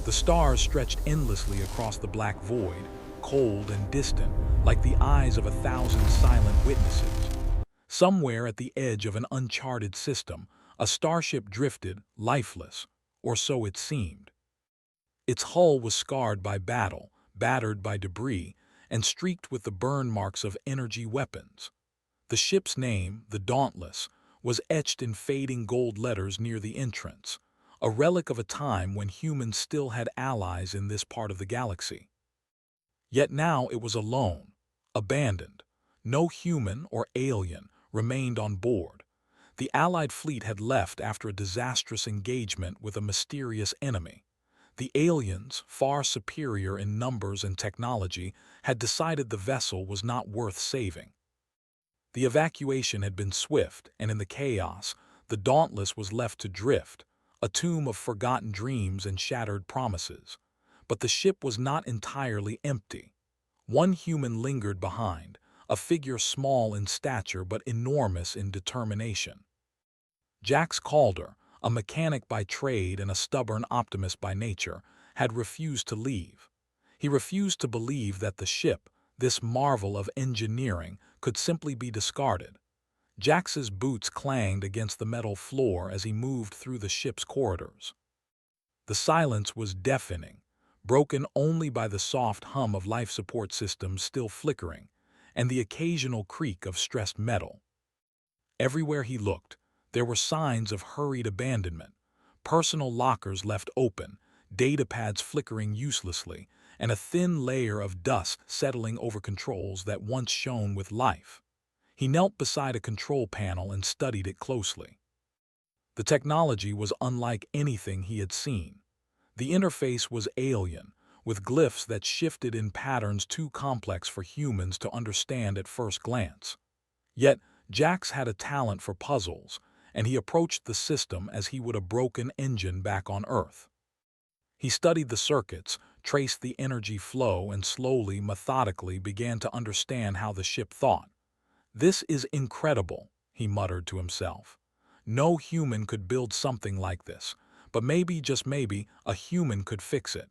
The stars stretched endlessly across the black void, cold and distant, like the eyes of 1,000 silent witnesses. Somewhere at the edge of an uncharted system, a starship drifted, lifeless, or so it seemed. Its hull was scarred by battle, battered by debris, and streaked with the burn marks of energy weapons. The ship's name, the Dauntless, was etched in fading gold letters near the entrance, a relic of a time when humans still had allies in this part of the galaxy. Yet now it was alone, abandoned. No human or alien remained on board. The Allied fleet had left after a disastrous engagement with a mysterious enemy. The aliens, far superior in numbers and technology, had decided the vessel was not worth saving. The evacuation had been swift, and in the chaos, the Dauntless was left to drift, a tomb of forgotten dreams and shattered promises. But the ship was not entirely empty. One human lingered behind, a figure small in stature but enormous in determination. Jax Calder, a mechanic by trade and a stubborn optimist by nature, had refused to leave. He refused to believe that the ship, this marvel of engineering, could simply be discarded. Jax's boots clanged against the metal floor as he moved through the ship's corridors. The silence was deafening, broken only by the soft hum of life support systems still flickering, and the occasional creak of stressed metal. Everywhere he looked, there were signs of hurried abandonment, personal lockers left open, datapads flickering uselessly, and a thin layer of dust settling over controls that once shone with life. He knelt beside a control panel and studied it closely. The technology was unlike anything he had seen. The interface was alien, with glyphs that shifted in patterns too complex for humans to understand at first glance. Yet, Jax had a talent for puzzles, and he approached the system as he would a broken engine back on Earth. He studied the circuits, traced the energy flow, and slowly, methodically began to understand how the ship thought. "This is incredible," he muttered to himself. "No human could build something like this, but maybe, just maybe, a human could fix it."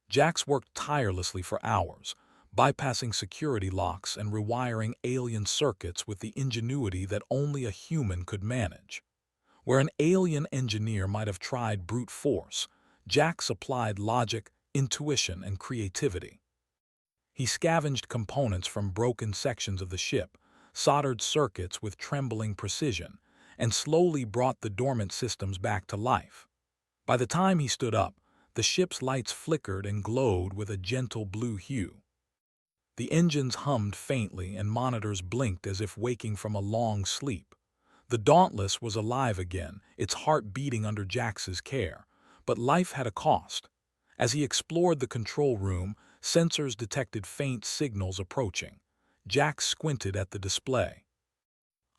Jax worked tirelessly for hours, bypassing security locks and rewiring alien circuits with the ingenuity that only a human could manage. Where an alien engineer might have tried brute force, Jax applied logic, intuition, and creativity. He scavenged components from broken sections of the ship, soldered circuits with trembling precision, and slowly brought the dormant systems back to life. By the time he stood up, the ship's lights flickered and glowed with a gentle blue hue. The engines hummed faintly and monitors blinked as if waking from a long sleep. The Dauntless was alive again, its heart beating under Jax's care. But life had a cost. As he explored the control room, sensors detected faint signals approaching. Jax squinted at the display.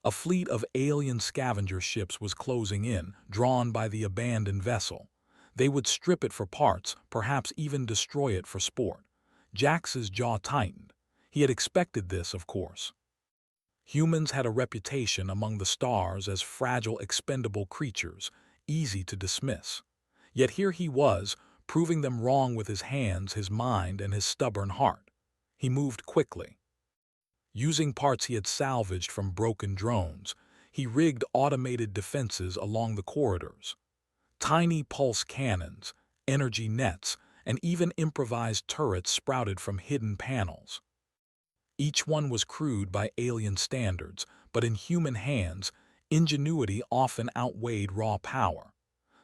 A fleet of alien scavenger ships was closing in, drawn by the abandoned vessel. They would strip it for parts, perhaps even destroy it for sport. Jax's jaw tightened. He had expected this, of course. Humans had a reputation among the stars as fragile, expendable creatures, easy to dismiss. Yet here he was, proving them wrong with his hands, his mind, and his stubborn heart. He moved quickly. Using parts he had salvaged from broken drones, he rigged automated defenses along the corridors. Tiny pulse cannons, energy nets, and even improvised turrets sprouted from hidden panels. Each one was crude by alien standards, but in human hands, ingenuity often outweighed raw power.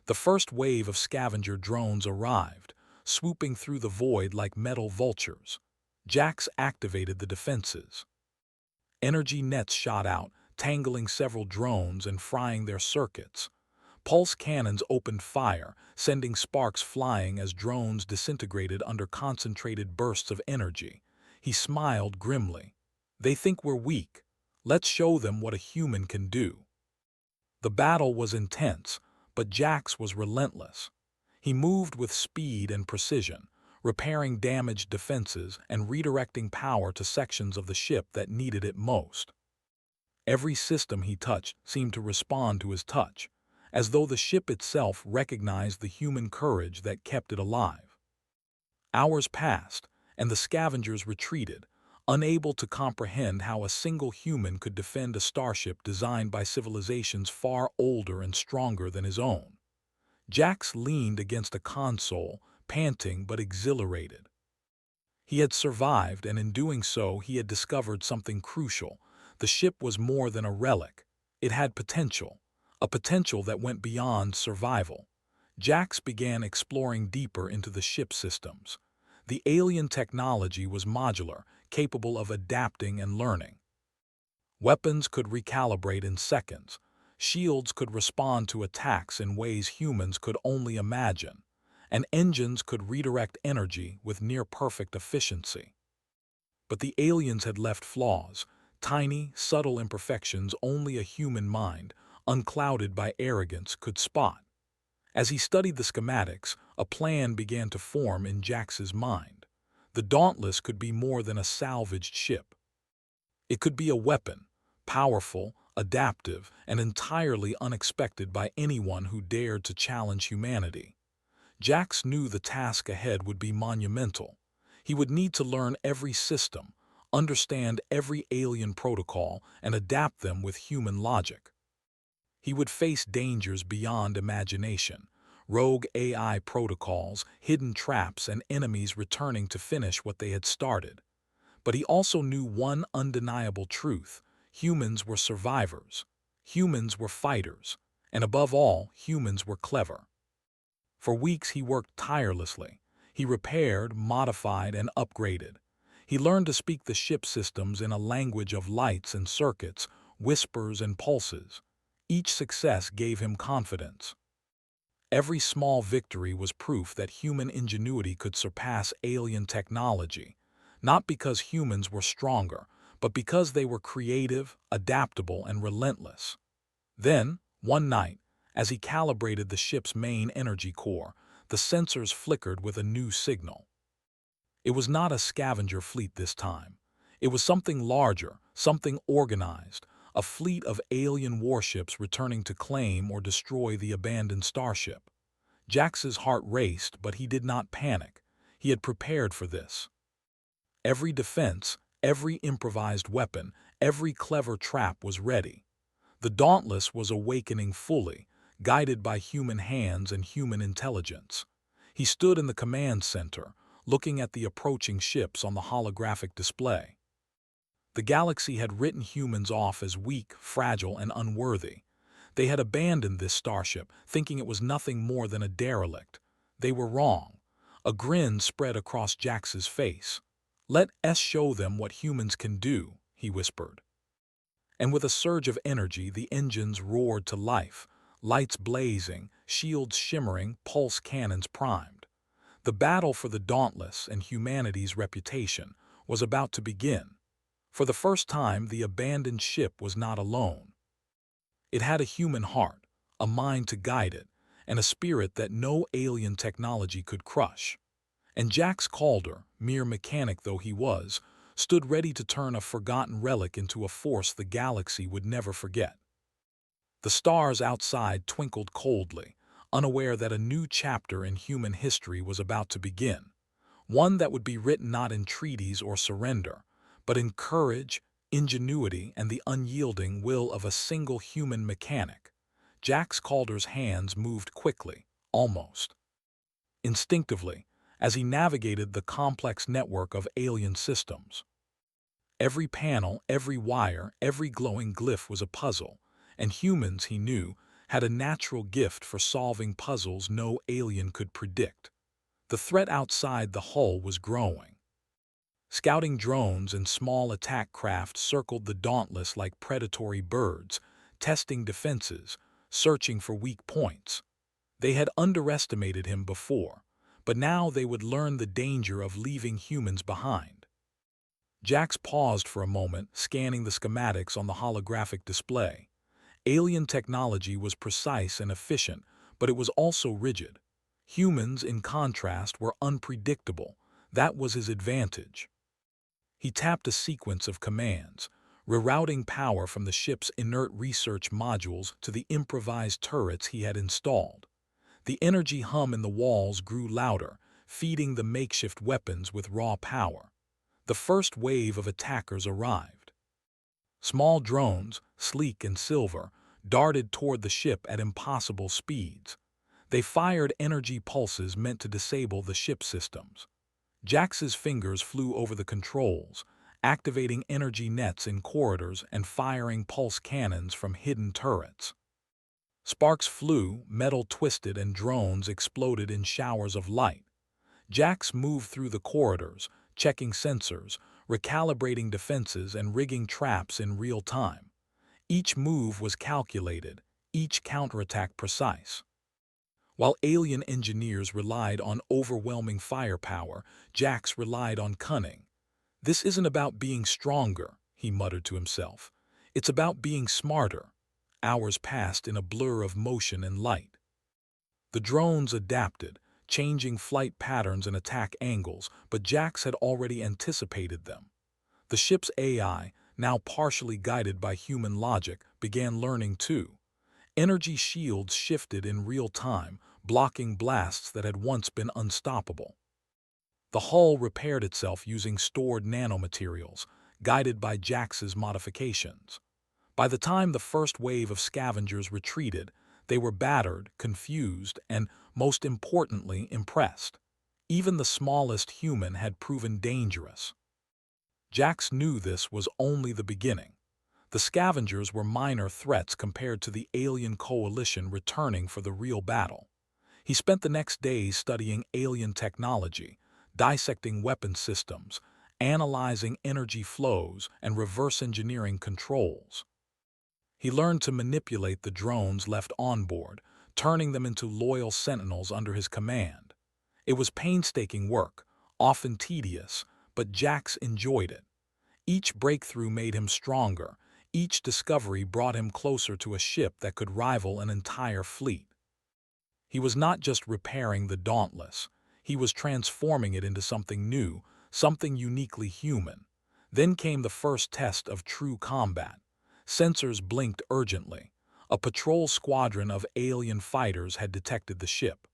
The first wave of scavenger drones arrived, swooping through the void like metal vultures. Jax activated the defenses. Energy nets shot out, tangling several drones and frying their circuits. Pulse cannons opened fire, sending sparks flying as drones disintegrated under concentrated bursts of energy. He smiled grimly. "They think we're weak. Let's show them what a human can do." The battle was intense, but Jax was relentless. He moved with speed and precision, repairing damaged defenses and redirecting power to sections of the ship that needed it most. Every system he touched seemed to respond to his touch, as though the ship itself recognized the human courage that kept it alive. Hours passed, and the scavengers retreated, unable to comprehend how a single human could defend a starship designed by civilizations far older and stronger than his own. Jax leaned against a console, panting but exhilarated. He had survived, and in doing so, he had discovered something crucial. The ship was more than a relic. It had potential, a potential that went beyond survival. Jax began exploring deeper into the ship systems. The alien technology was modular, capable of adapting and learning. Weapons could recalibrate in seconds. Shields could respond to attacks in ways humans could only imagine, and engines could redirect energy with near-perfect efficiency. But the aliens had left flaws, tiny, subtle imperfections only a human mind, unclouded by arrogance, could spot. As he studied the schematics, a plan began to form in Jax's mind. The Dauntless could be more than a salvaged ship. It could be a weapon, powerful, adaptive, and entirely unexpected by anyone who dared to challenge humanity. Jax knew the task ahead would be monumental. He would need to learn every system, understand every alien protocol, and adapt them with human logic. He would face dangers beyond imagination, rogue AI protocols, hidden traps, and enemies returning to finish what they had started. But he also knew one undeniable truth: humans were survivors, humans were fighters, and above all, humans were clever. For weeks he worked tirelessly. He repaired, modified, and upgraded. He learned to speak the ship systems in a language of lights and circuits, whispers and pulses. Each success gave him confidence. Every small victory was proof that human ingenuity could surpass alien technology, not because humans were stronger, but because they were creative, adaptable, and relentless. Then, one night, as he calibrated the ship's main energy core, the sensors flickered with a new signal. It was not a scavenger fleet this time. It was something larger, something organized, a fleet of alien warships returning to claim or destroy the abandoned starship. Jax's heart raced, but he did not panic. He had prepared for this. Every defense, every improvised weapon, every clever trap was ready. The Dauntless was awakening fully, guided by human hands and human intelligence. He stood in the command center, looking at the approaching ships on the holographic display. The galaxy had written humans off as weak, fragile, and unworthy. They had abandoned this starship, thinking it was nothing more than a derelict. They were wrong. A grin spread across Jax's face. "Let us show them what humans can do," he whispered. And with a surge of energy, the engines roared to life, lights blazing, shields shimmering, pulse cannons primed. The battle for the Dauntless and humanity's reputation was about to begin. For the first time, the abandoned ship was not alone. It had a human heart, a mind to guide it, and a spirit that no alien technology could crush. And Jax Calder, mere mechanic though he was, stood ready to turn a forgotten relic into a force the galaxy would never forget. The stars outside twinkled coldly, unaware that a new chapter in human history was about to begin, one that would be written not in treaties or surrender, but in courage, ingenuity, and the unyielding will of a single human mechanic. Jax Calder's hands moved quickly, almost instinctively, as he navigated the complex network of alien systems. Every panel, every wire, every glowing glyph was a puzzle, and humans, he knew, had a natural gift for solving puzzles no alien could predict. The threat outside the hull was growing. Scouting drones and small attack craft circled the Dauntless like predatory birds, testing defenses, searching for weak points. They had underestimated him before, but now they would learn the danger of leaving humans behind. Jax paused for a moment, scanning the schematics on the holographic display. Alien technology was precise and efficient, but it was also rigid. Humans, in contrast, were unpredictable. That was his advantage. He tapped a sequence of commands. rerouting power from the ship's inert research modules to the improvised turrets he had installed. The energy hum in the walls grew louder, feeding the makeshift weapons with raw power. The first wave of attackers arrived. Small drones, sleek and silver, darted toward the ship at impossible speeds. They fired energy pulses meant to disable the ship systems. Jax's fingers flew over the controls, activating energy nets in corridors and firing pulse cannons from hidden turrets. Sparks flew, metal twisted, and drones exploded in showers of light. Jax moved through the corridors, checking sensors, recalibrating defenses, and rigging traps in real time. Each move was calculated, each counterattack precise. While alien engineers relied on overwhelming firepower, Jax relied on cunning. "This isn't about being stronger," he muttered to himself. "It's about being smarter." Hours passed in a blur of motion and light. The drones adapted, changing flight patterns and attack angles, but Jax had already anticipated them. The ship's AI, now partially guided by human logic, began learning too. Energy shields shifted in real time, blocking blasts that had once been unstoppable. The hull repaired itself using stored nanomaterials, guided by Jax's modifications. By the time the first wave of scavengers retreated, they were battered, confused, and, most importantly, impressed. Even the smallest human had proven dangerous. Jax knew this was only the beginning. The scavengers were minor threats compared to the alien coalition returning for the real battle. He spent the next days studying alien technology, dissecting weapon systems, analyzing energy flows, and reverse engineering controls. He learned to manipulate the drones left on board, turning them into loyal sentinels under his command. It was painstaking work, often tedious, but Jax enjoyed it. Each breakthrough made him stronger. Each discovery brought him closer to a ship that could rival an entire fleet. He was not just repairing the Dauntless. He was transforming it into something new, something uniquely human. Then came the first test of true combat. Sensors blinked urgently. A patrol squadron of alien fighters had detected the ship.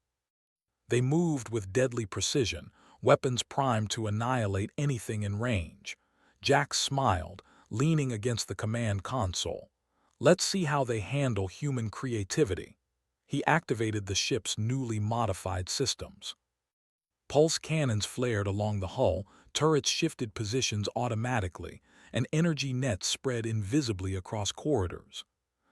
They moved with deadly precision, weapons primed to annihilate anything in range. Jax smiled, leaning against the command console. "Let's see how they handle human creativity." He activated the ship's newly modified systems. Pulse cannons flared along the hull, turrets shifted positions automatically, and energy nets spread invisibly across corridors.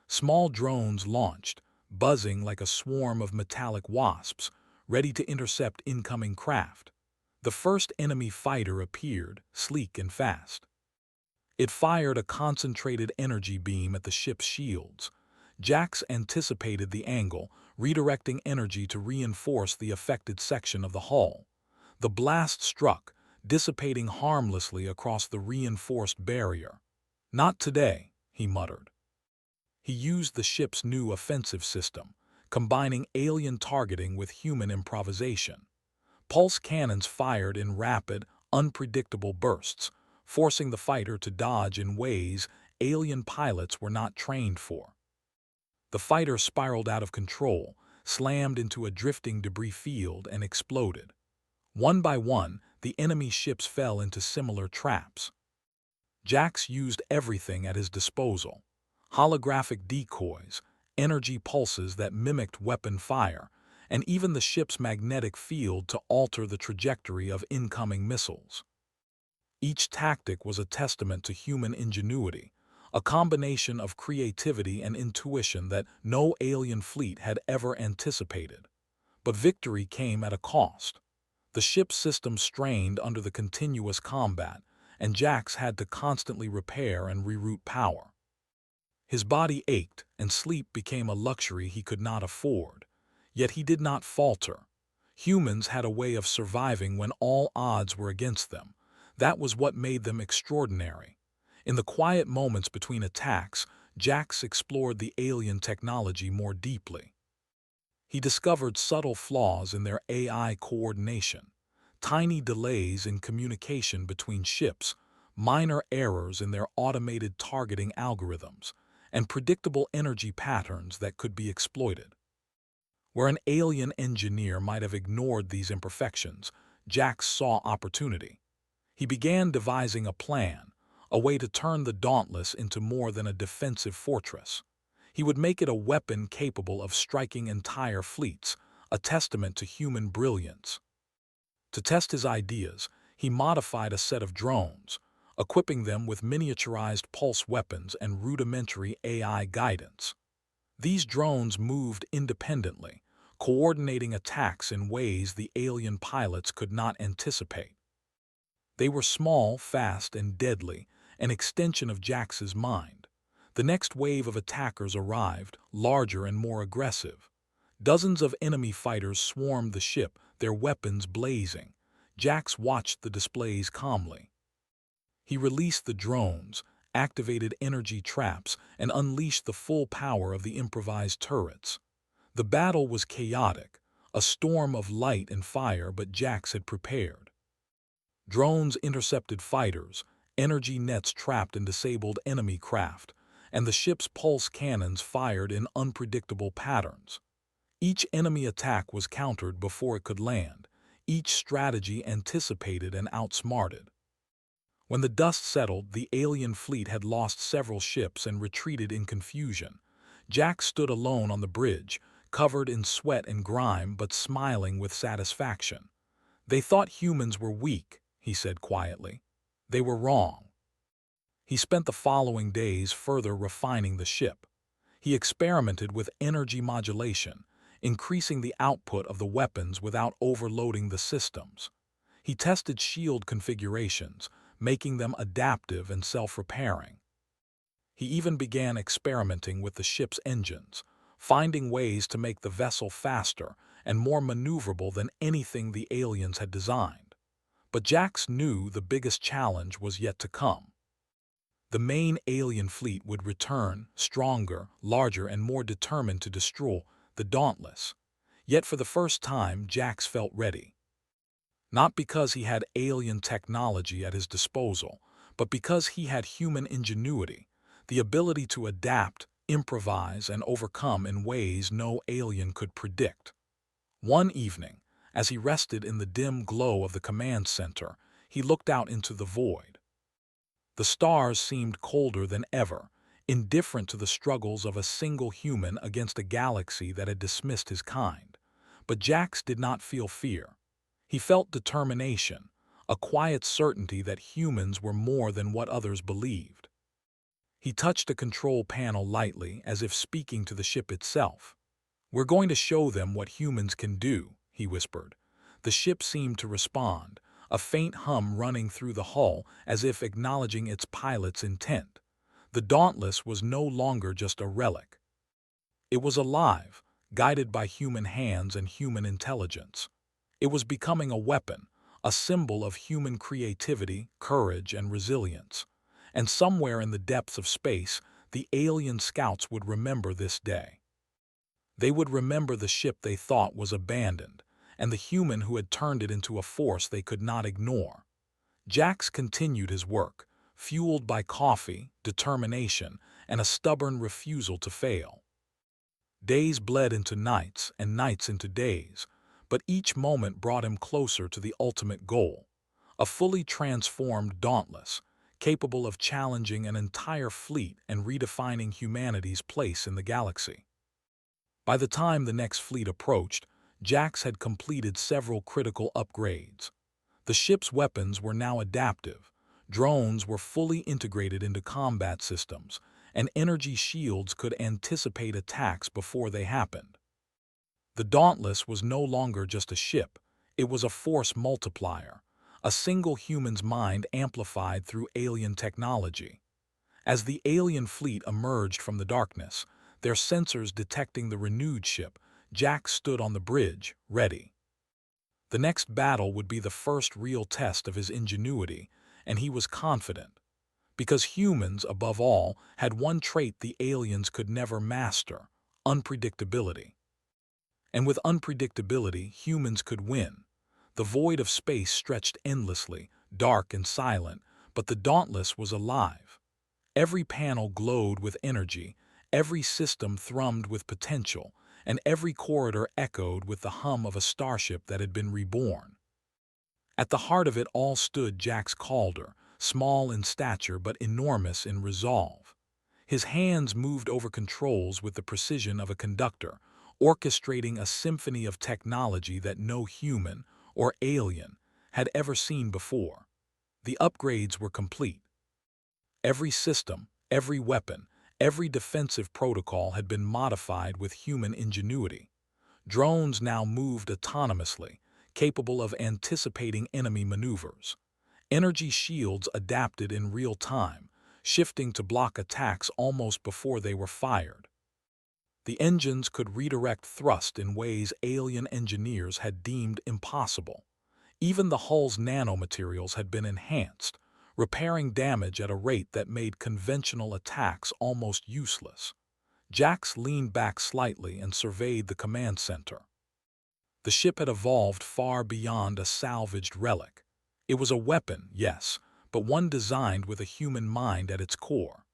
Small drones launched, buzzing like a swarm of metallic wasps, ready to intercept incoming craft. The first enemy fighter appeared, sleek and fast. It fired a concentrated energy beam at the ship's shields. Jax anticipated the angle, redirecting energy to reinforce the affected section of the hull. The blast struck, dissipating harmlessly across the reinforced barrier. "Not today," he muttered. He used the ship's new offensive system, combining alien targeting with human improvisation. Pulse cannons fired in rapid, unpredictable bursts, forcing the fighter to dodge in ways alien pilots were not trained for. The fighter spiraled out of control, slammed into a drifting debris field, and exploded. One by one, the enemy ships fell into similar traps. Jax used everything at his disposal: holographic decoys, energy pulses that mimicked weapon fire, and even the ship's magnetic field to alter the trajectory of incoming missiles. Each tactic was a testament to human ingenuity, a combination of creativity and intuition that no alien fleet had ever anticipated. But victory came at a cost. The ship's system strained under the continuous combat, and Jax had to constantly repair and reroute power. His body ached, and sleep became a luxury he could not afford. Yet he did not falter. Humans had a way of surviving when all odds were against them. That was what made them extraordinary. In the quiet moments between attacks, Jax explored the alien technology more deeply. He discovered subtle flaws in their AI coordination, tiny delays in communication between ships, minor errors in their automated targeting algorithms, and predictable energy patterns that could be exploited. Where an alien engineer might have ignored these imperfections, Jax saw opportunity. He began devising a plan, a way to turn the Dauntless into more than a defensive fortress. He would make it a weapon capable of striking entire fleets, a testament to human brilliance. To test his ideas, he modified a set of drones, equipping them with miniaturized pulse weapons and rudimentary AI guidance. These drones moved independently, coordinating attacks in ways the alien pilots could not anticipate. They were small, fast, and deadly, an extension of Jax's mind. The next wave of attackers arrived, larger and more aggressive. Dozens of enemy fighters swarmed the ship, their weapons blazing. Jax watched the displays calmly. He released the drones, activated energy traps, and unleashed the full power of the improvised turrets. The battle was chaotic, a storm of light and fire, but Jax had prepared. Drones intercepted fighters, energy nets trapped and disabled enemy craft, and the ship's pulse cannons fired in unpredictable patterns. Each enemy attack was countered before it could land, each strategy anticipated and outsmarted. When the dust settled, the alien fleet had lost several ships and retreated in confusion. Jax stood alone on the bridge, covered in sweat and grime but smiling with satisfaction. "They thought humans were weak," he said quietly. "They were wrong." He spent the following days further refining the ship. He experimented with energy modulation, increasing the output of the weapons without overloading the systems. He tested shield configurations, making them adaptive and self-repairing. He even began experimenting with the ship's engines, finding ways to make the vessel faster and more maneuverable than anything the aliens had designed. But Jax knew the biggest challenge was yet to come. The main alien fleet would return, stronger, larger, and more determined to destroy the Dauntless. Yet for the first time, Jax felt ready. Not because he had alien technology at his disposal, but because he had human ingenuity, the ability to adapt, improvise, and overcome in ways no alien could predict. One evening, as he rested in the dim glow of the command center, he looked out into the void. The stars seemed colder than ever, indifferent to the struggles of a single human against a galaxy that had dismissed his kind. But Jax did not feel fear. He felt determination, a quiet certainty that humans were more than what others believed. He touched a control panel lightly, as if speaking to the ship itself. "We're going to show them what humans can do," he whispered. The ship seemed to respond, a faint hum running through the hull as if acknowledging its pilot's intent. The Dauntless was no longer just a relic. It was alive, guided by human hands and human intelligence. It was becoming a weapon, a symbol of human creativity, courage, and resilience. And somewhere in the depths of space, the alien scouts would remember this day. They would remember the ship they thought was abandoned, and the human who had turned it into a force they could not ignore. Jax continued his work, fueled by coffee, determination, and a stubborn refusal to fail. Days bled into nights, and nights into days, but each moment brought him closer to the ultimate goal, a fully transformed Dauntless, capable of challenging an entire fleet and redefining humanity's place in the galaxy. By the time the next fleet approached, Jax had completed several critical upgrades. The ship's weapons were now adaptive, drones were fully integrated into combat systems, and energy shields could anticipate attacks before they happened. The Dauntless was no longer just a ship, it was a force multiplier, a single human's mind amplified through alien technology. As the alien fleet emerged from the darkness, their sensors detecting the renewed ship, Jax stood on the bridge, ready. The next battle would be the first real test of his ingenuity, and he was confident. Because humans, above all, had one trait the aliens could never master: unpredictability. And with unpredictability, humans could win. The void of space stretched endlessly, dark and silent, But the Dauntless was alive. Every panel glowed with energy, every system thrummed with potential, and every corridor echoed with the hum of a starship that had been reborn. At the heart of it all stood Jax Calder, small in stature but enormous in resolve. His hands moved over controls with the precision of a conductor, orchestrating a symphony of technology that no human, or alien, had ever seen before. The upgrades were complete. Every system, every weapon, every defensive protocol had been modified with human ingenuity. Drones now moved autonomously, capable of anticipating enemy maneuvers. Energy shields adapted in real time, shifting to block attacks almost before they were fired. The engines could redirect thrust in ways alien engineers had deemed impossible. Even the hull's nanomaterials had been enhanced, repairing damage at a rate that made conventional attacks almost useless. Jax leaned back slightly and surveyed the command center. The ship had evolved far beyond a salvaged relic. It was a weapon, yes, but one designed with a human mind at its core.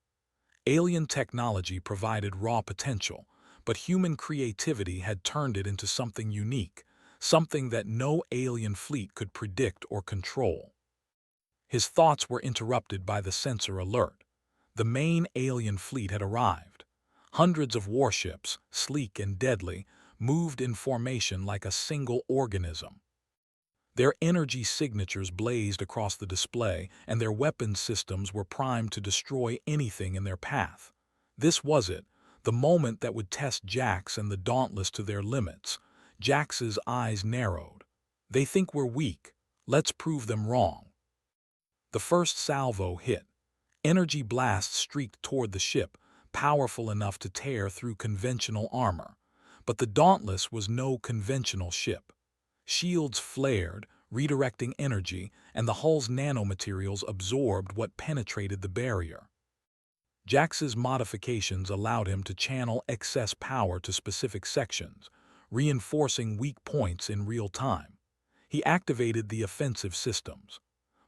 Alien technology provided raw potential, but human creativity had turned it into something unique, something that no alien fleet could predict or control. His thoughts were interrupted by the sensor alert. The main alien fleet had arrived. Hundreds of warships, sleek and deadly, moved in formation like a single organism. Their energy signatures blazed across the display, and their weapons systems were primed to destroy anything in their path. This was it, the moment that would test Jax and the Dauntless to their limits. Jax's eyes narrowed. They think we're weak. Let's prove them wrong. The first salvo hit. Energy blasts streaked toward the ship, powerful enough to tear through conventional armor. But the Dauntless was no conventional ship. Shields flared, redirecting energy, and the hull's nanomaterials absorbed what penetrated the barrier. Jax's modifications allowed him to channel excess power to specific sections, reinforcing weak points in real time. He activated the offensive systems.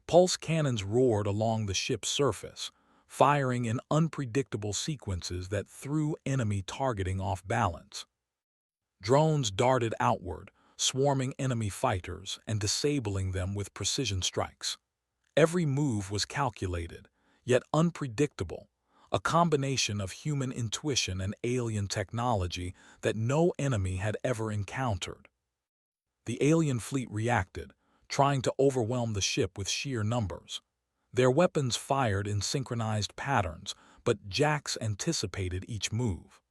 Pulse cannons roared along the ship's surface, firing in unpredictable sequences that threw enemy targeting off balance. Drones darted outward, swarming enemy fighters and disabling them with precision strikes. Every move was calculated, yet unpredictable, a combination of human intuition and alien technology that no enemy had ever encountered. The alien fleet reacted, trying to overwhelm the ship with sheer numbers. Their weapons fired in synchronized patterns, but Jax anticipated each move.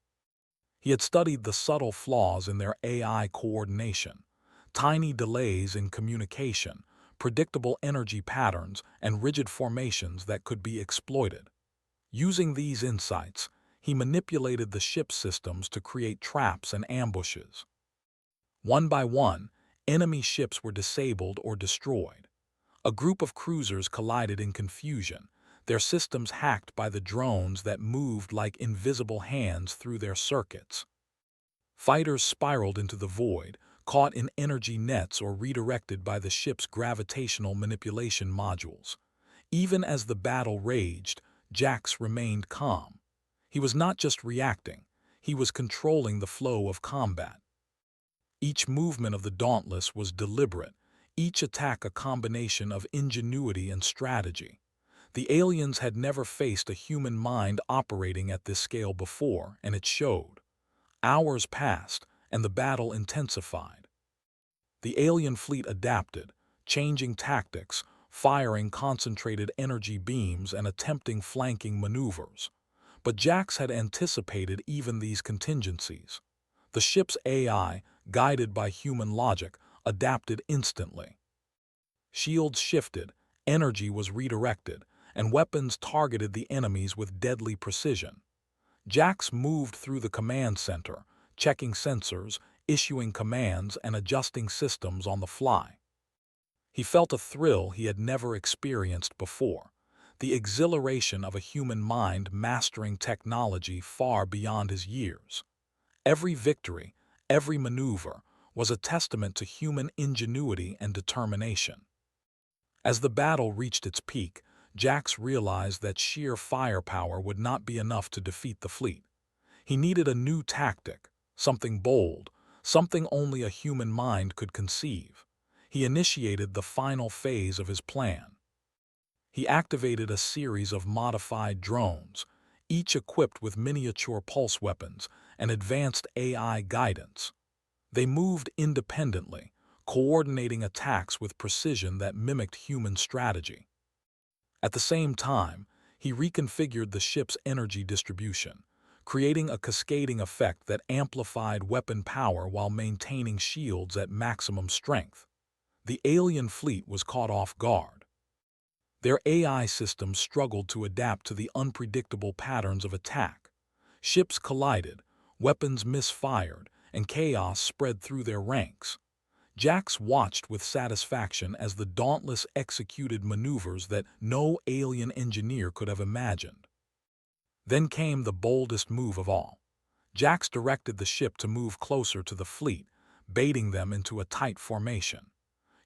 He had studied the subtle flaws in their AI coordination, tiny delays in communication, predictable energy patterns, and rigid formations that could be exploited. Using these insights, he manipulated the ship's systems to create traps and ambushes. One by one, enemy ships were disabled or destroyed. A group of cruisers collided in confusion, their systems hacked by the drones that moved like invisible hands through their circuits. Fighters spiraled into the void, caught in energy nets or redirected by the ship's gravitational manipulation modules. Even as the battle raged, Jax remained calm. He was not just reacting, he was controlling the flow of combat. Each movement of the Dauntless was deliberate, each attack a combination of ingenuity and strategy. The aliens had never faced a human mind operating at this scale before, and it showed. Hours passed, and the battle intensified. The alien fleet adapted, changing tactics, firing concentrated energy beams and attempting flanking maneuvers. But Jax had anticipated even these contingencies. The ship's AI, guided by human logic, adapted instantly. Shields shifted, energy was redirected, and weapons targeted the enemies with deadly precision. Jax moved through the command center, checking sensors, issuing commands, and adjusting systems on the fly. He felt a thrill he had never experienced before, the exhilaration of a human mind mastering technology far beyond his years. Every victory, every maneuver, was a testament to human ingenuity and determination. As the battle reached its peak, Jax realized that sheer firepower would not be enough to defeat the fleet. He needed a new tactic, something bold, something only a human mind could conceive. He initiated the final phase of his plan. He activated a series of modified drones, each equipped with miniature pulse weapons and advanced AI guidance. They moved independently, coordinating attacks with precision that mimicked human strategy. At the same time, he reconfigured the ship's energy distribution, creating a cascading effect that amplified weapon power while maintaining shields at maximum strength. The alien fleet was caught off guard. Their AI systems struggled to adapt to the unpredictable patterns of attack. Ships collided, weapons misfired, and chaos spread through their ranks. Jax watched with satisfaction as the Dauntless executed maneuvers that no alien engineer could have imagined. Then came the boldest move of all. Jax directed the ship to move closer to the fleet, baiting them into a tight formation.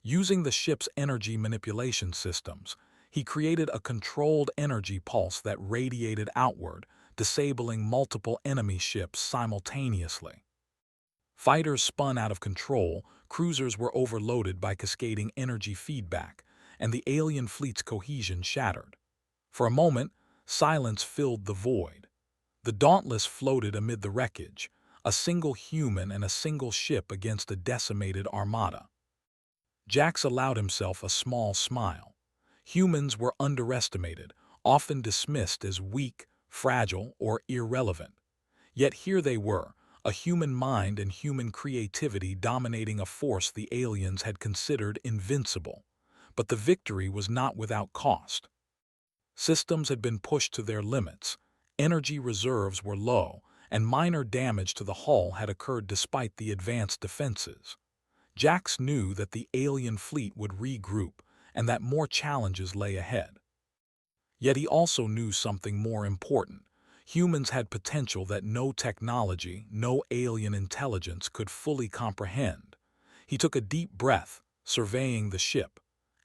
Using the ship's energy manipulation systems, he created a controlled energy pulse that radiated outward, disabling multiple enemy ships simultaneously. Fighters spun out of control, cruisers were overloaded by cascading energy feedback, and the alien fleet's cohesion shattered. For a moment, silence filled the void. The Dauntless floated amid the wreckage, a single human and a single ship against a decimated armada. Jax allowed himself a small smile. Humans were underestimated, often dismissed as weak, fragile, or irrelevant. Yet here they were, a human mind and human creativity dominating a force the aliens had considered invincible. But the victory was not without cost. Systems had been pushed to their limits, energy reserves were low, and minor damage to the hull had occurred despite the advanced defenses. Jax knew that the alien fleet would regroup and that more challenges lay ahead. Yet he also knew something more important. Humans had potential that no technology, no alien intelligence could fully comprehend. He took a deep breath, surveying the ship.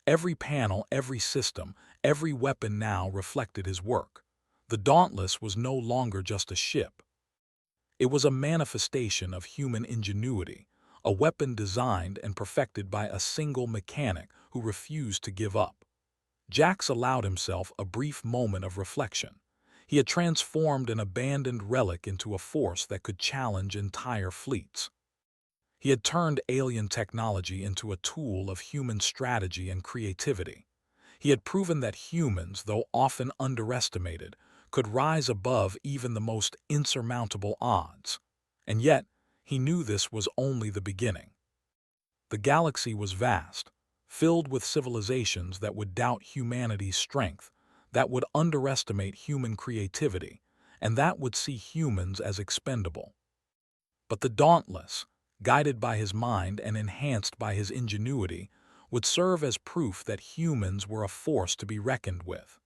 Every panel, every system, every weapon now reflected his work. The Dauntless was no longer just a ship. It was a manifestation of human ingenuity, a weapon designed and perfected by a single mechanic who refused to give up. Jax allowed himself a brief moment of reflection. He had transformed an abandoned relic into a force that could challenge entire fleets. He had turned alien technology into a tool of human strategy and creativity. He had proven that humans, though often underestimated, could rise above even the most insurmountable odds. And yet, he knew this was only the beginning. The galaxy was vast, filled with civilizations that would doubt humanity's strength, that would underestimate human creativity, and that would see humans as expendable. But the Dauntless, guided by his mind and enhanced by his ingenuity, would serve as proof that humans were a force to be reckoned with.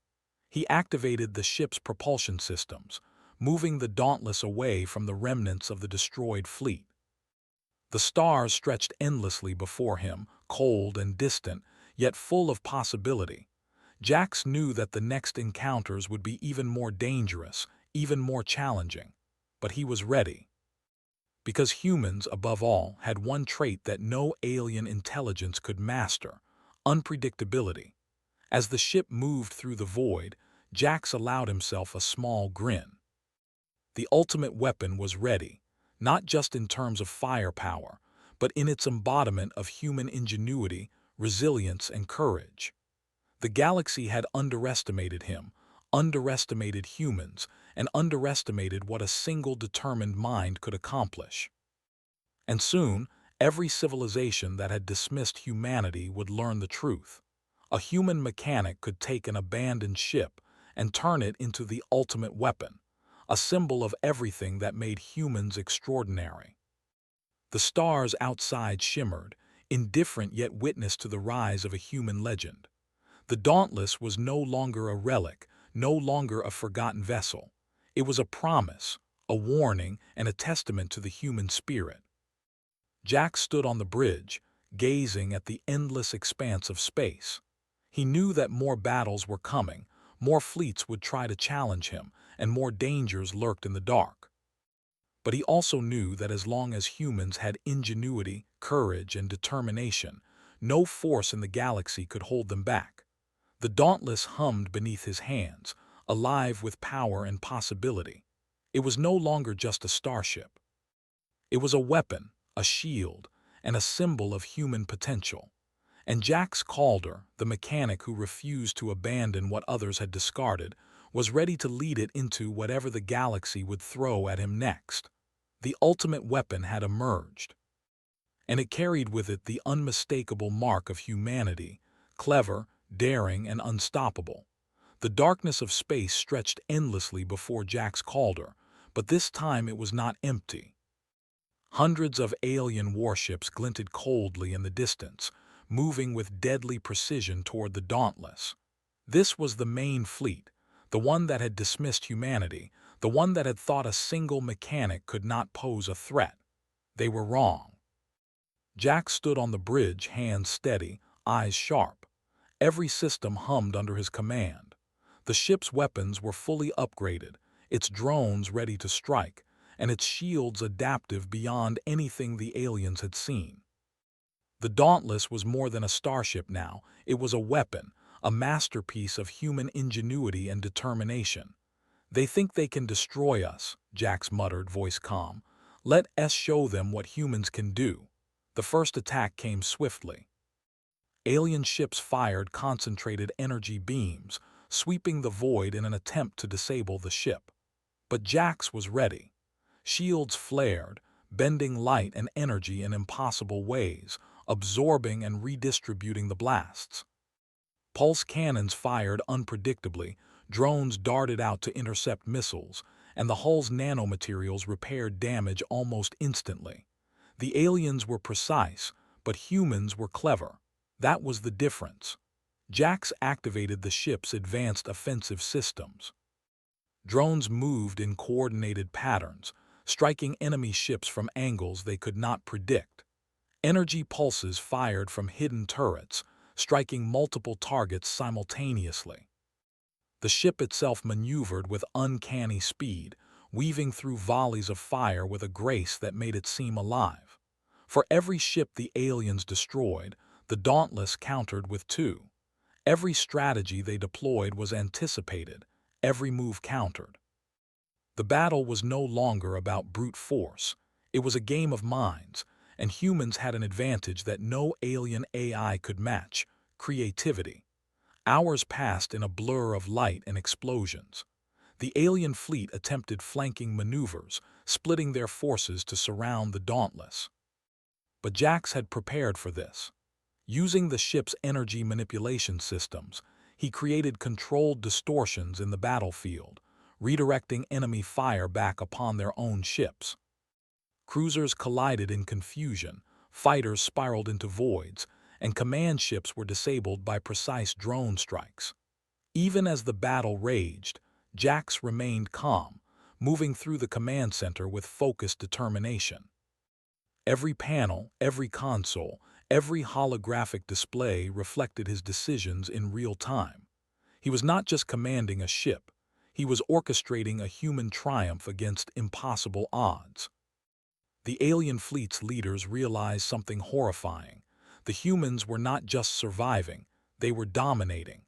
He activated the ship's propulsion systems, moving the Dauntless away from the remnants of the destroyed fleet. The stars stretched endlessly before him, cold and distant, yet full of possibility. Jax knew that the next encounters would be even more dangerous, even more challenging. But he was ready. Because humans, above all, had one trait that no alien intelligence could master: unpredictability. As the ship moved through the void, Jax allowed himself a small grin. The ultimate weapon was ready, not just in terms of firepower, but in its embodiment of human ingenuity, resilience, and courage. The galaxy had underestimated him, underestimated humans, and underestimated what a single determined mind could accomplish. And soon, every civilization that had dismissed humanity would learn the truth. A human mechanic could take an abandoned ship and turn it into the ultimate weapon, a symbol of everything that made humans extraordinary. The stars outside shimmered, indifferent yet witness to the rise of a human legend. The Dauntless was no longer a relic, no longer a forgotten vessel. It was a promise, a warning, and a testament to the human spirit. Jack stood on the bridge, gazing at the endless expanse of space. He knew that more battles were coming, more fleets would try to challenge him, and more dangers lurked in the dark. But he also knew that as long as humans had ingenuity, courage, and determination, no force in the galaxy could hold them back. The Dauntless hummed beneath his hands, alive with power and possibility. It was no longer just a starship. It was a weapon, a shield, and a symbol of human potential. And Jax Calder, the mechanic who refused to abandon what others had discarded, was ready to lead it into whatever the galaxy would throw at him next. The ultimate weapon had emerged, and it carried with it the unmistakable mark of humanity: clever, daring, and unstoppable. The darkness of space stretched endlessly before Jax Calder, but this time it was not empty. Hundreds of alien warships glinted coldly in the distance, moving with deadly precision toward the Dauntless. This was the main fleet, the one that had dismissed humanity, the one that had thought a single mechanic could not pose a threat. They were wrong. Jack stood on the bridge, hands steady, eyes sharp. Every system hummed under his command. The ship's weapons were fully upgraded, its drones ready to strike, and its shields adaptive beyond anything the aliens had seen. The Dauntless was more than a starship now. It was a weapon, a masterpiece of human ingenuity and determination. "They think they can destroy us," Jax muttered, voice calm. "Let us show them what humans can do." The first attack came swiftly. Alien ships fired concentrated energy beams, sweeping the void in an attempt to disable the ship. But Jax was ready. Shields flared, bending light and energy in impossible ways, absorbing and redistributing the blasts. Pulse cannons fired unpredictably, drones darted out to intercept missiles, and the hull's nanomaterials repaired damage almost instantly. The aliens were precise, but humans were clever. That was the difference. Jax activated the ship's advanced offensive systems. Drones moved in coordinated patterns, striking enemy ships from angles they could not predict. Energy pulses fired from hidden turrets, striking multiple targets simultaneously. The ship itself maneuvered with uncanny speed, weaving through volleys of fire with a grace that made it seem alive. For every ship the aliens destroyed, the Dauntless countered with two. Every strategy they deployed was anticipated, every move countered. The battle was no longer about brute force. It was a game of minds, and humans had an advantage that no alien AI could match: creativity. Hours passed in a blur of light and explosions. The alien fleet attempted flanking maneuvers, splitting their forces to surround the Dauntless. But Jax had prepared for this. Using the ship's energy manipulation systems, he created controlled distortions in the battlefield, redirecting enemy fire back upon their own ships. Cruisers collided in confusion, fighters spiraled into voids, and command ships were disabled by precise drone strikes. Even as the battle raged, Jax remained calm, moving through the command center with focused determination. Every panel, every console, every holographic display reflected his decisions in real time. He was not just commanding a ship, he was orchestrating a human triumph against impossible odds. The alien fleet's leaders realized something horrifying. The humans were not just surviving, they were dominating.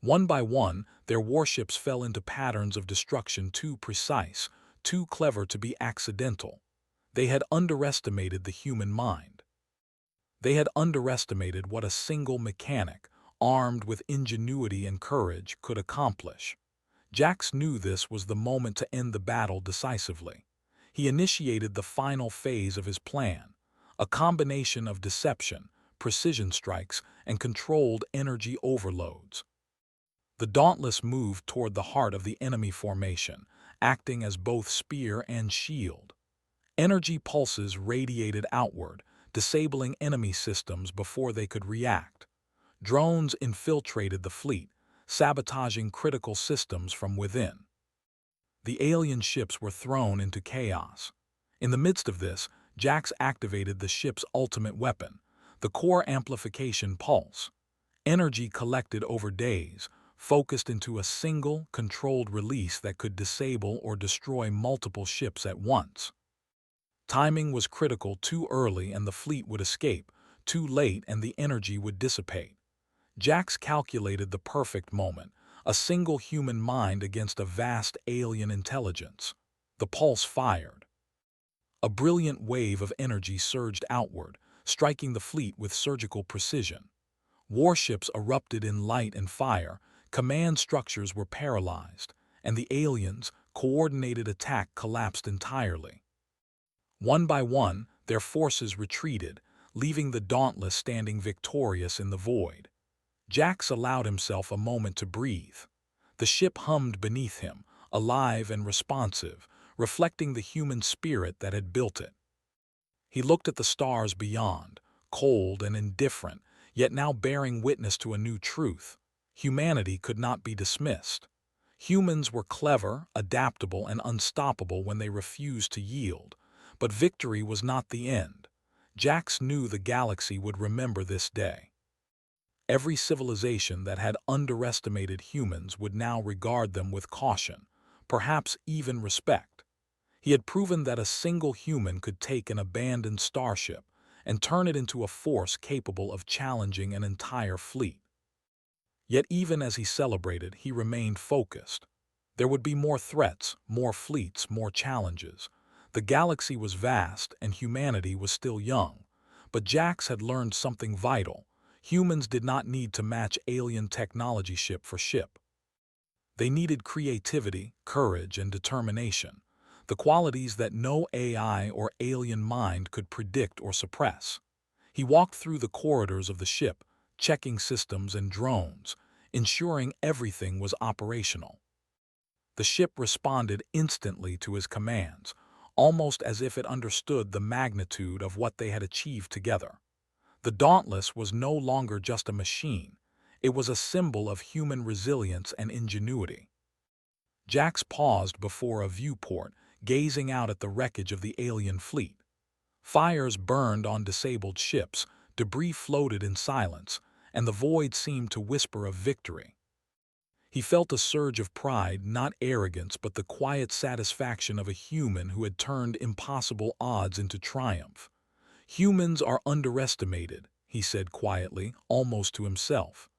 One by one, their warships fell into patterns of destruction too precise, too clever to be accidental. They had underestimated the human mind. They had underestimated what a single mechanic, armed with ingenuity and courage, could accomplish. Jax knew this was the moment to end the battle decisively. He initiated the final phase of his plan, a combination of deception, precision strikes, and controlled energy overloads. The Dauntless moved toward the heart of the enemy formation, acting as both spear and shield. Energy pulses radiated outward, disabling enemy systems before they could react. Drones infiltrated the fleet, sabotaging critical systems from within. The alien ships were thrown into chaos. In the midst of this, Jax activated the ship's ultimate weapon, the core amplification pulse. Energy collected over days, focused into a single, controlled release that could disable or destroy multiple ships at once. Timing was critical. Too early and the fleet would escape, too late and the energy would dissipate. Jax calculated the perfect moment, a single human mind against a vast alien intelligence. The pulse fired. A brilliant wave of energy surged outward, striking the fleet with surgical precision. Warships erupted in light and fire, command structures were paralyzed, and the aliens' coordinated attack collapsed entirely. One by one, their forces retreated, leaving the Dauntless standing victorious in the void. Jax allowed himself a moment to breathe. The ship hummed beneath him, alive and responsive, reflecting the human spirit that had built it. He looked at the stars beyond, cold and indifferent, yet now bearing witness to a new truth. Humanity could not be dismissed. Humans were clever, adaptable, and unstoppable when they refused to yield. But victory was not the end. Jax knew the galaxy would remember this day. Every civilization that had underestimated humans would now regard them with caution, perhaps even respect. He had proven that a single human could take an abandoned starship and turn it into a force capable of challenging an entire fleet. Yet even as he celebrated, he remained focused. There would be more threats, more fleets, more challenges. The galaxy was vast and humanity was still young. But Jax had learned something vital. Humans did not need to match alien technology ship for ship. They needed creativity, courage, and determination, the qualities that no AI or alien mind could predict or suppress. He walked through the corridors of the ship, checking systems and drones, ensuring everything was operational. The ship responded instantly to his commands, almost as if it understood the magnitude of what they had achieved together. The Dauntless was no longer just a machine. It was a symbol of human resilience and ingenuity. Jax paused before a viewport, gazing out at the wreckage of the alien fleet. Fires burned on disabled ships, debris floated in silence, and the void seemed to whisper of victory. He felt a surge of pride, not arrogance, but the quiet satisfaction of a human who had turned impossible odds into triumph. "Humans are underestimated," he said quietly, almost to himself.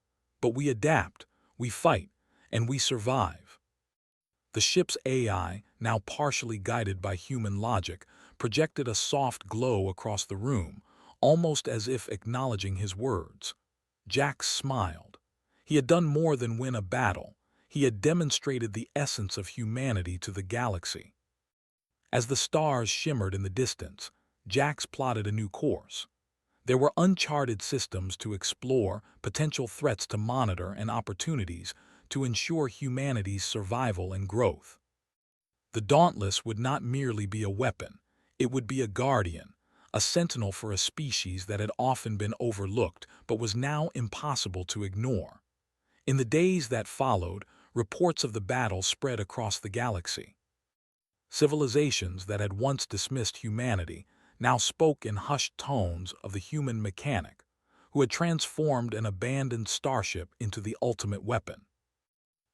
"But we adapt, we fight, and we survive." The ship's AI, now partially guided by human logic, projected a soft glow across the room, almost as if acknowledging his words. Jax smiled. He had done more than win a battle. He had demonstrated the essence of humanity to the galaxy. As the stars shimmered in the distance, Jax plotted a new course. There were uncharted systems to explore, potential threats to monitor, and opportunities to ensure humanity's survival and growth. The Dauntless would not merely be a weapon, it would be a guardian, a sentinel for a species that had often been overlooked but was now impossible to ignore. In the days that followed, reports of the battle spread across the galaxy. Civilizations that had once dismissed humanity now spoke in hushed tones of the human mechanic, who had transformed an abandoned starship into the ultimate weapon.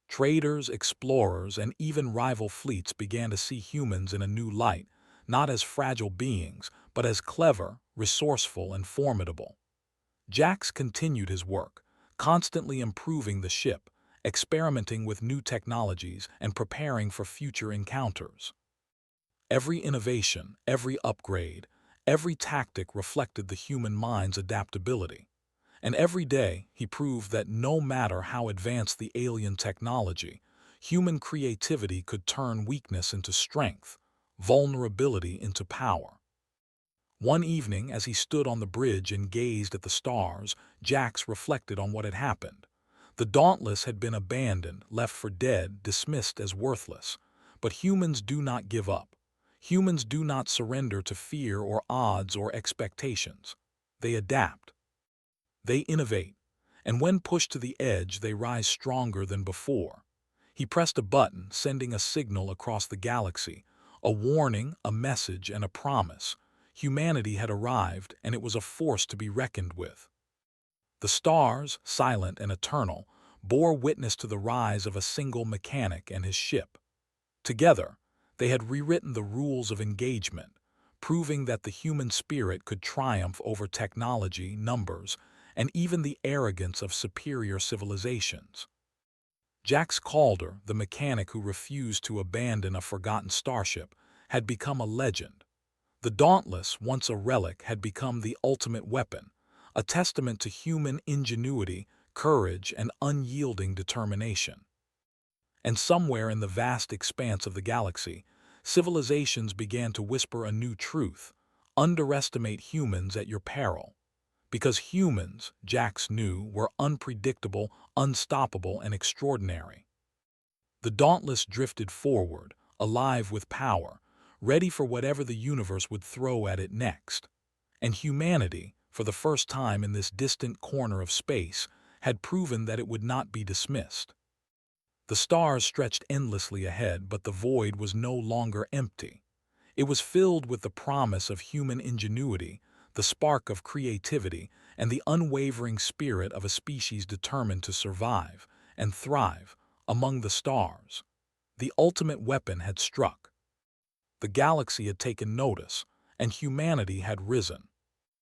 Traders, explorers, and even rival fleets began to see humans in a new light, not as fragile beings, but as clever, resourceful, and formidable. Jax continued his work, constantly improving the ship, experimenting with new technologies, and preparing for future encounters. Every innovation, every upgrade, every tactic reflected the human mind's adaptability. And every day, he proved that no matter how advanced the alien technology, human creativity could turn weakness into strength, vulnerability into power. One evening, as he stood on the bridge and gazed at the stars, Jax reflected on what had happened. The Dauntless had been abandoned, left for dead, dismissed as worthless. But humans do not give up. Humans do not surrender to fear or odds or expectations. They adapt. They innovate, and when pushed to the edge, they rise stronger than before. He pressed a button, sending a signal across the galaxy, a warning, a message, and a promise. Humanity had arrived, and it was a force to be reckoned with. The stars, silent and eternal, bore witness to the rise of a single mechanic and his ship. Together, they had rewritten the rules of engagement, proving that the human spirit could triumph over technology, numbers, and even the arrogance of superior civilizations. Jax Calder, the mechanic who refused to abandon a forgotten starship, had become a legend. The Dauntless, once a relic, had become the ultimate weapon, a testament to human ingenuity, courage, and unyielding determination. And somewhere in the vast expanse of the galaxy, civilizations began to whisper a new truth: underestimate humans at your peril. Because humans, Jax knew, were unpredictable, unstoppable, and extraordinary. The Dauntless drifted forward, alive with power, ready for whatever the universe would throw at it next. And humanity, for the first time in this distant corner of space, had proven that it would not be dismissed. The stars stretched endlessly ahead, but the void was no longer empty. It was filled with the promise of human ingenuity, the spark of creativity, and the unwavering spirit of a species determined to survive and thrive among the stars. The ultimate weapon had struck. The galaxy had taken notice, and humanity had risen.